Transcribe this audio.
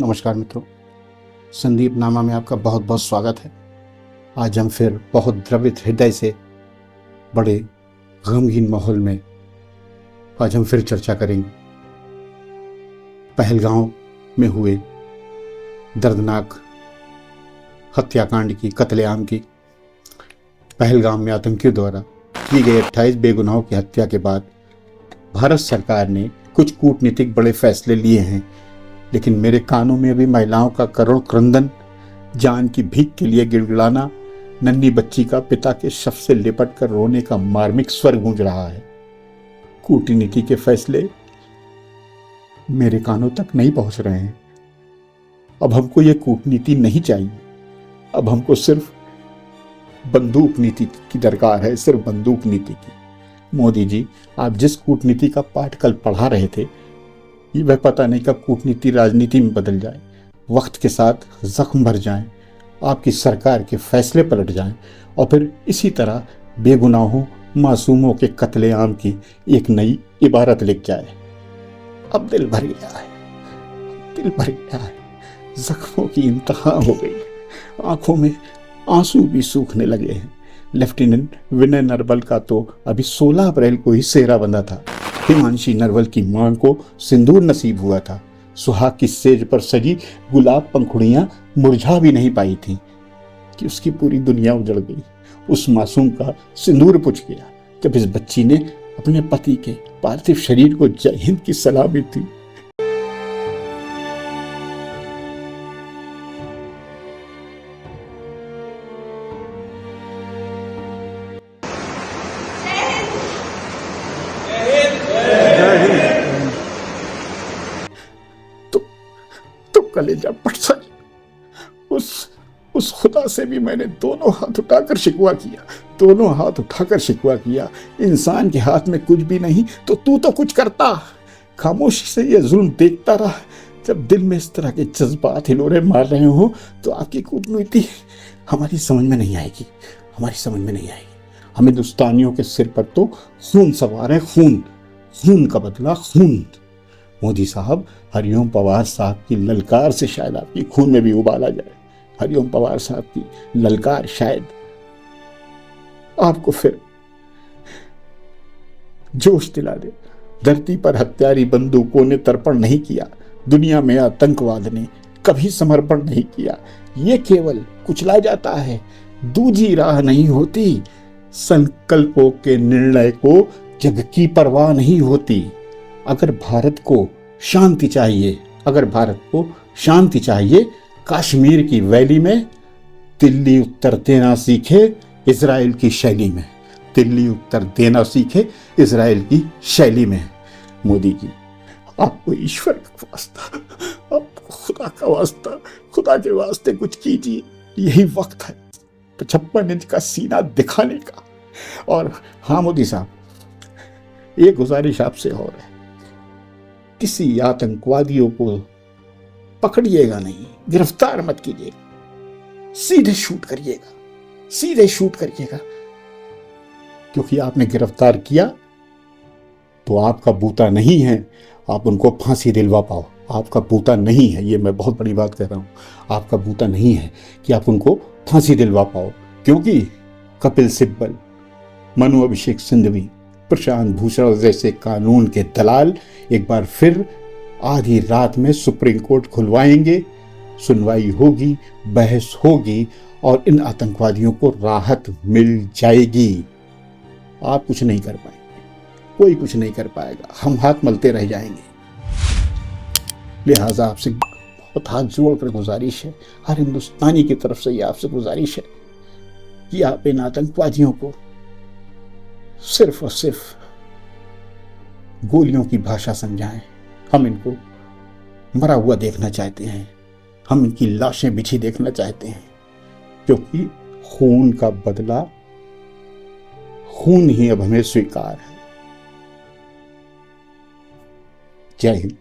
नमस्कार मित्रों, संदीप नामा में आपका बहुत बहुत स्वागत है। आज हम फिर बहुत द्रवित हृदय से बड़े गमगीन माहौल में आज हम फिर चर्चा करेंगे पहलगांव में हुए दर्दनाक हत्याकांड की, कत्लेआम की। पहलगांव में आतंकियों द्वारा की गई 28 बेगुनाहों की हत्या के बाद भारत सरकार ने कुछ कूटनीतिक बड़े फैसले लिए हैं, लेकिन मेरे कानों में अभी महिलाओं का करुण क्रंदन, जान की भीख के लिए गिड़गिड़ाना, नन्ही बच्ची का पिता के शव से लिपट कर रोने का मार्मिक स्वर गूंज रहा है। कूटनीति के फैसले मेरे कानों तक नहीं पहुंच रहे हैं। अब हमको ये कूटनीति नहीं चाहिए, अब हमको सिर्फ बंदूक नीति की दरकार है, सिर्फ बंदूक नीति की। मोदी जी, आप जिस कूटनीति का पाठ कल पढ़ा रहे थे, ये वह पता नहीं कब कूटनीति राजनीति में बदल जाए, वक्त के साथ जख्म भर जाएं, आपकी सरकार के फैसले पलट जाएं और फिर इसी तरह बेगुनाहों मासूमों के कत्लेआम की एक नई इबारत लिख जाए। अब दिल भर गया है, दिल भर गया है, जख्मों की इंतहा हो गई, आंखों में आंसू भी सूखने लगे हैं। लेफ्टिनेंट विनय नरवल का तो अभी 16 अप्रैल को ही सेहरा बंधा था। हिमांशी नरवल की मां को सिंदूर नसीब हुआ था। सुहाग की सेज पर सजी गुलाब पंखुड़ियां मुरझा भी नहीं पाई थी कि उसकी पूरी दुनिया उजड़ गई। उस मासूम का सिंदूर पुछ गया जब इस बच्ची ने अपने पति के पार्थिव शरीर को जय हिंद की सलामी दी। तो कलेजा फट सा उस खुदा से भी मैंने दोनों हाथ उठाकर शिकवा किया। इंसान के हाथ में कुछ भी नहीं तो तू तो कुछ करता। खामोशी से ये जुल्म देखता रहा। जब दिल में इस तरह के जज्बात हिलोरे मार रहे हो तो आपकी कूटनीति हमारी समझ में नहीं आएगी। हम हिंदुस्तानियों के सिर पर तो खून सवार है, खून का बदला खून। मोदी साहब, हरिओम पवार साहब की ललकार से शायद आपकी खून में भी उबाला जाए। हरिओम पवार साहब की ललकार शायद आपको फिर जोश दिला दे। धरती पर हत्यारी बंदूकों ने तर्पण नहीं किया, दुनिया में आतंकवाद ने कभी समर्पण नहीं किया। ये केवल कुचला जाता है, दूजी राह नहीं होती। संकल्पों के निर्णय को जग की परवाह नहीं होती। अगर भारत को शांति चाहिए, कश्मीर की वैली में दिल्ली उत्तर देना सीखे इजराइल की शैली में। मोदी जी, आपको ईश्वर का वास्ता, आपको खुदा के वास्ते कुछ कीजिए। यही वक्त है 55 इंच का सीना दिखाने का। और हाँ मोदी साहब, एक गुजारिश आपसे और है, किसी आतंकवादियों को पकड़िएगा नहीं, गिरफ्तार मत कीजिएगा, सीधे शूट करिएगा। क्योंकि आपने गिरफ्तार किया तो आपका बूता नहीं है आप उनको फांसी दिलवा पाओ। आपका बूता नहीं है, ये मैं बहुत बड़ी बात कह रहा हूं, आपका बूता नहीं है कि आप उनको फांसी दिलवा पाओ। क्योंकि कपिल सिब्बल, मनु अभिषेक सिंघवी, प्रशांत भूषण जैसे कानून के दलाल एक बार फिर आधी रात में सुप्रीम कोर्ट खुलवाएंगे, सुनवाई होगी, बहस होगी और इन आतंकवादियों को राहत मिल जाएगी। आप कुछ नहीं कर पाएंगे, कोई कुछ नहीं कर पाएगा, हम हाथ मलते रह जाएंगे। लिहाजा आपसे बहुत हाथ जोड़कर गुजारिश है, हर हिंदुस्तानी की तरफ से ये आपसे गुजारिश है कि आप इन आतंकवादियों को सिर्फ और सिर्फ गोलियों की भाषा समझाएं। हम इनको मरा हुआ देखना चाहते हैं, हम इनकी लाशें बिछी देखना चाहते हैं, क्योंकि खून का बदला, खून ही अब हमें स्वीकार है। जय हिंद।